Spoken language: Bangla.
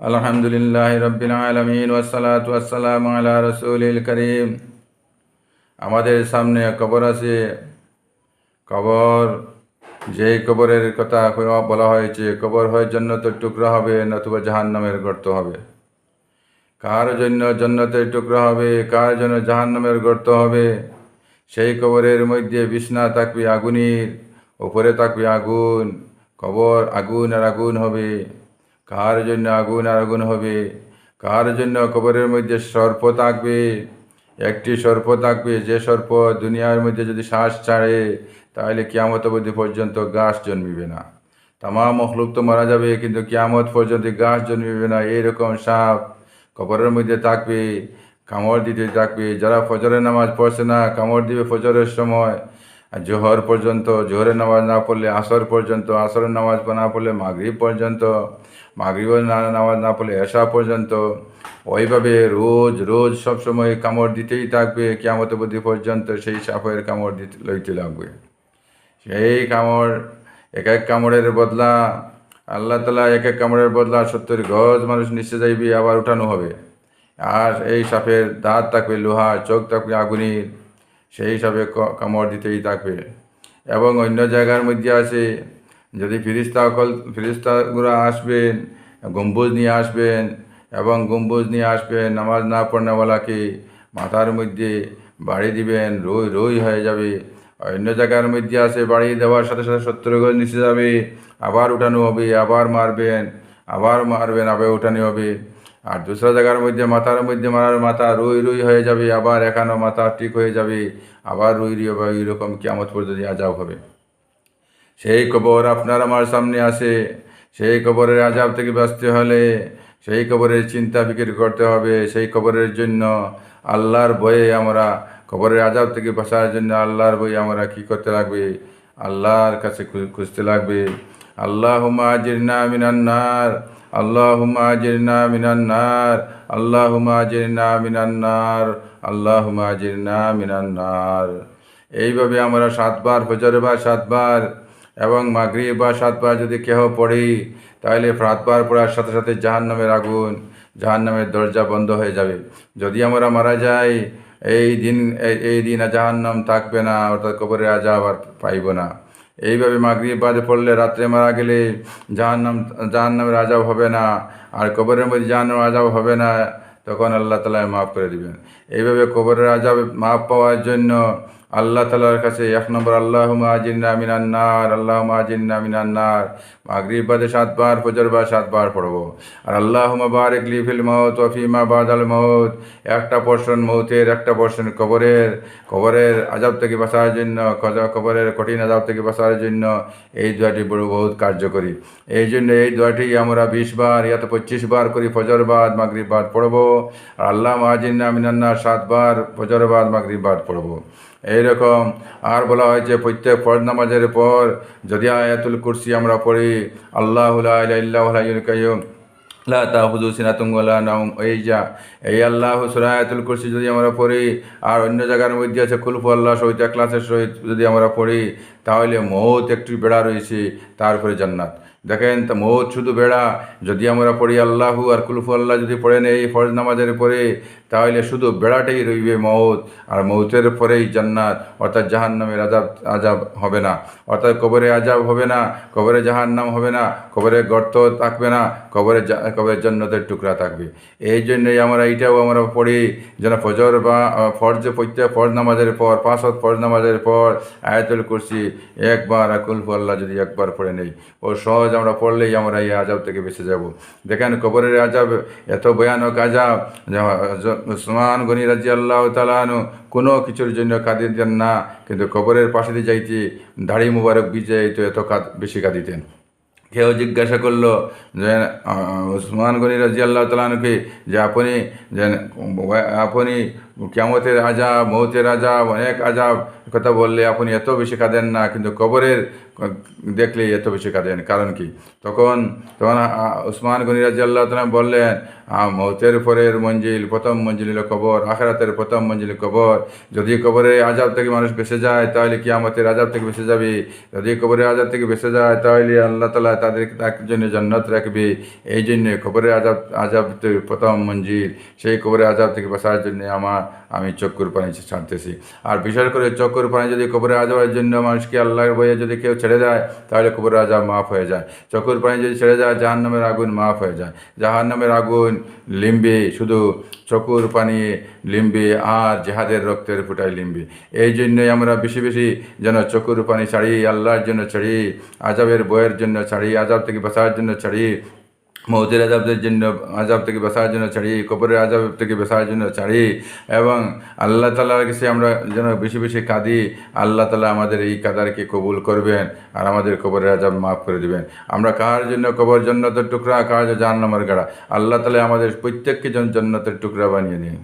আলহামদুলিল্লাহি রাব্বিল আলামিন ওয়াসসালাতু ওয়াসসালামু আলা রাসূলিল কারীম। আমাদের সামনে কবর আছে। কবর, যেই কবরের কথা বলা হয়েছে, কবর হয় জান্নাতের টুকরা হবে নতুবা জাহান্নামের গর্ত হবে। কার জন্য জান্নাতের টুকরা হবে, কার জন্য জাহান্নামের গর্ত হবে? সেই কবরের মধ্যে বিছনা থাকবে আগুনের, উপরে থাকবে আগুন। কবর আগুন আর আগুন হবে। কার জন্য আগুন আর আগুন হবে? কার জন্য কবরের মধ্যে সর্প থাকবে। একটি সর্প থাকবে, যে সর্প দুনিয়ার মধ্যে যদি শ্বাস ছাড়ে তাহলে কিয়ামত অবধি পর্যন্ত গাছ জন্মিবে না। তামাম মখলুক তো মারা যাবে, কিন্তু কিয়ামত পর্যন্ত গাছ জন্মিবে না। এইরকম সাপ কবরের মধ্যে থাকবে, কামড় দিতে থাকবে। যারা ফজরের নামাজ পড়ছে না, কামড় দিবে ফজরের সময়। আর জোহর পর্যন্ত, জোহরের নামাজ না পড়লে আসর পর্যন্ত, আসরের নামাজ না পড়লে মাগরিব পর্যন্ত, মাগরিবের নামাজ না পড়লে এশা পর্যন্ত। ওইভাবে রোজ রোজ সবসময় কামড় দিতেই থাকবে কিয়ামত অবধি পর্যন্ত। সেই সাপের কামড় লইতে লাগবে। সেই কামড়, এক এক কামড়ের বদলা আল্লাহ তাআলা, এক এক কামড়ের বদলা 70 গজ মানুষ নিচে যাইবে, আবার উঠানো হবে। আর এই সাপের দাঁত থাকবে লোহার, চোখ থাকবে আগুনের। সেই সাপে কামড় দিতেই থাকবে। এবং অন্য জায়গার মধ্যে আছে, যদি ফিরিস্তাগুলো আসবেন, গম্বুজ নিয়ে আসবেন, এবং গম্বুজ নিয়ে আসবেন, নামাজ না পড়নেওয়ালাকে মাথার মধ্যে বাড়ি দিবেন, রই রই হয়ে যাবে। অন্য জায়গার মধ্যে আছে, বাড়ি দেওয়ার সাথে সাথে 70 গজ নিচে যাবে, আবার উঠানো হবে, আবার মারবেন, আবার উঠানো হবে। আর দুসরা জায়গার মধ্যে মাথার মধ্যে মারার, মাথা রুই রুই হয়ে যাবে, আবার এখানো মাথা ঠিক হয়ে যাবে, আবার রুই রুই হবে। এইরকম কিয়ামত পর্যন্ত আযাব হবে। সেই কবর আপনার আমার সামনে আসে। সেই কবরের আযাব থেকে বাঁচতে হলে সেই কবরের চিন্তা ফিকির করতে হবে। সেই কবরের জন্য আল্লাহর ভয়ে আমরা, কবরের আযাব থেকে বাঁচার জন্য আল্লাহর ভয়ে আমরা কি করতে লাগবে? আল্লাহর কাছে খুঁজতে লাগবে। আল্লাহুম্মা আজিরনা মিনান নার, আল্লাহুম্মা আজিরনা মিনান নার, আল্লাহুম্মা আজিরনা মিনান নার, আল্লাহুম্মা আজিরনা মিনান নার। এইভাবে আমরা 7 বার, ফজর বা 7 বার এবং মাগরিব বা 7 বার যদি কেহ পড়ি, তাহলে 7 বার পড়ার সাথে সাথে জাহান্নামের আগুন, জাহান্নামের দরজা বন্ধ হয়ে যাবে। যদি আমরা মারা যাই, এই দিন জাহান্নাম থাকবে না, অর্থাৎ কবরের আযাব আর পাইব না। এইভাবে মাগরিব বাদে পড়লে, রাত্রে মারা গেলে জাহান্নামের আযাব হবে না, আর কবরের মধ্যে জাহান্নামের আযাব হবে না। তখন আল্লাহ তাআলা মাফ করে দিবেন। এইভাবে কবরের আযাব মাফ পাওয়ার জন্য আল্লাহ তাআলার কাছে 1 নম্বর আল্লাহুম্মা আজিরনা মিনান নার, আল্লাহুম্মা আজিরনা মিনান নার মাগরিব বাদে 7 বার, ফজর বাদে 7 বার পড়ব। আর আল্লাহুম্মা বারিক লি ফিল মাউত ওয়া ফিমা বাদাল মাউত, একটা পোরশন মৌতের, একটা পোরশন কবরের আযাব থেকে বাঁচার জন্য, কবরের কঠিন আযাব থেকে বাঁচার জন্য এই দোয়াটি বহুত কার্যকরী। এই জন্য এই দোয়াটি আমরা 20 বার ইয়া তো 25 বার করি, ফজর বাদ মাগরিব বাদ পড়ব। আর আল্লাহুম্মা আজিরনা মিনান নার 7 বার, ফজর বাদ মাগরিব বাদ পড়ব। এইরকম আর বলা হয়েছে, প্রত্যেক ফরজ নামাজের পর যদি আয়াতুল কুরসি আমরা পড়ি, আল্লাহু লা ইলাহা ইল্লাহু আল হাইয়ুল কাইয়্যুম লা তাখুযুহু সিনাতুন ওয়া লা নাওম, এই আল্লাহ সূরা আয়াতুল কুরসি যদি আমরা পড়ি, আর অন্য জায়গার মধ্যে আছে কুল হুয়াল্লাহ সহিত ইখলাসের সহিত যদি আমরা পড়ি, তাহলে মৌত একটি বেড়া রয়েছে, তারপরে জান্নাত। দেখেন, তা মৌত শুধু বেড়া। যদি আমরা পড়ি আল্লাহু আর কুলফু আল্লাহ যদি পড়ে নেই ফরজ নামাজের পরে, তাহলে শুধু বেড়াটাই রইবে মৌত, আর মৌতের পরেই জান্নাত, অর্থাৎ জাহান্নামের আযাব হবে না, অর্থাৎ কবরে আযাব হবে না, কবরে জাহান্নাম হবে না, কবরে গর্ত থাকবে না, কবরে জান্নাতের টুকরা থাকবে। এই জন্যই এইটাও আমরা পড়ি, যেন ফজর বা প্রত্যেক ফরজ নামাজের পর, 5 ওয়াক্ত ফরজ নামাজের পর আয়াতুল কুরসি একবার আর কুলফু আল্লাহ যদি একবার পড়ে নেই, ও সহজ আমরা পড়লেই আমরা এই আযাব থেকে বেঁচে যাব। দেখেন, কবরের আযাব এত ভয়ানক আযাব, উসমান গনি রাদিয়াল্লাহু তাআলা আনহু কোনো কিছুর জন্য কাঁদিতেন না, কিন্তু কবরের পাশে দিয়ে যাইতে দাড়ি মুবারক ভিজে তো এত বেশি কাঁদিতেন। কেউ জিজ্ঞাসা করলো যে উসমান গনি রাদিয়াল্লাহু তাআলা আনহুকে, যে আপনি কিয়ামতের আযাব, মৌতের আযাব, অনেক আযাব কথা বললে আপনি এত বেশি কাঁদেন না, কিন্তু দেখলেই এত বেশি কাঁদেন, কারণ কি? তখন তখন উসমান গনি রাদিয়াল্লাহু তাআলা বললেন, মৌতের পরের মঞ্জিল, প্রথম মঞ্জিল হলো কবর, আখিরাতের প্রথম মঞ্জিল কবর। যদি কবরের আযাব থেকে মানুষ বেঁচে যায় তাহলে কিয়ামতের আযাব থেকে বেঁচে যাবে। যদি কবরের আযাব থেকে বেঁচে যায় তাহলে আল্লাহ তাআলা তার জন্য জান্নাত রাখবে। এই জন্য কবরের আযাব প্রথম মঞ্জিল, সেই কবরের আযাব থেকে বাঁচার জন্য আমি চক্ষুর পানি ছাড়তেছি। আর বিশেষ করে চক্ষুর পানি যদি কবরের আযাবের জন্য মানুষকে আল্লাহর ভয়ে যদি কেউ ছেড়ে দেয় তাহলে কবরের আযাব মাফ হয়ে যায়। চক্ষুর পানি যদি ছেড়ে যায় জাহান্নামের আগুন মাফ হয়ে যায়। জাহান্নামের আগুন লিম্বে, শুধু চক্ষুর পানি লিম্বে আর জিহাদের রক্তের ফুটায় লিম্বে। এই জন্যই আমরা বেশি বেশি যেন চক্ষুর পানি ছাড়ি, আল্লাহর জন্য ছাড়ি, আযাবের ভয়ের জন্য ছাড়ি, আযাব থেকে বাঁচার জন্য ছাড়ি, মৌতের আযাব থেকে বাঁচার জন্য ছাড়ি, কবরের আযাব থেকে বাঁচার জন্য ছাড়ি, এবং আল্লাহ তাআলার কাছে আমরা যেন বেশি বেশি কাঁদি। আল্লাহ তাআলা আমাদের এই কাদারকে কবুল করবেন আর আমাদের কবরের আযাব মাফ করে দিবেন। আমরা কার জন্য কবর জান্নাতের টুকরা, কার জাহান্নামের গাড়া। আল্লাহ তাআলা আমাদের প্রত্যেককে যেন জান্নাতের টুকরা বানিয়ে নিন।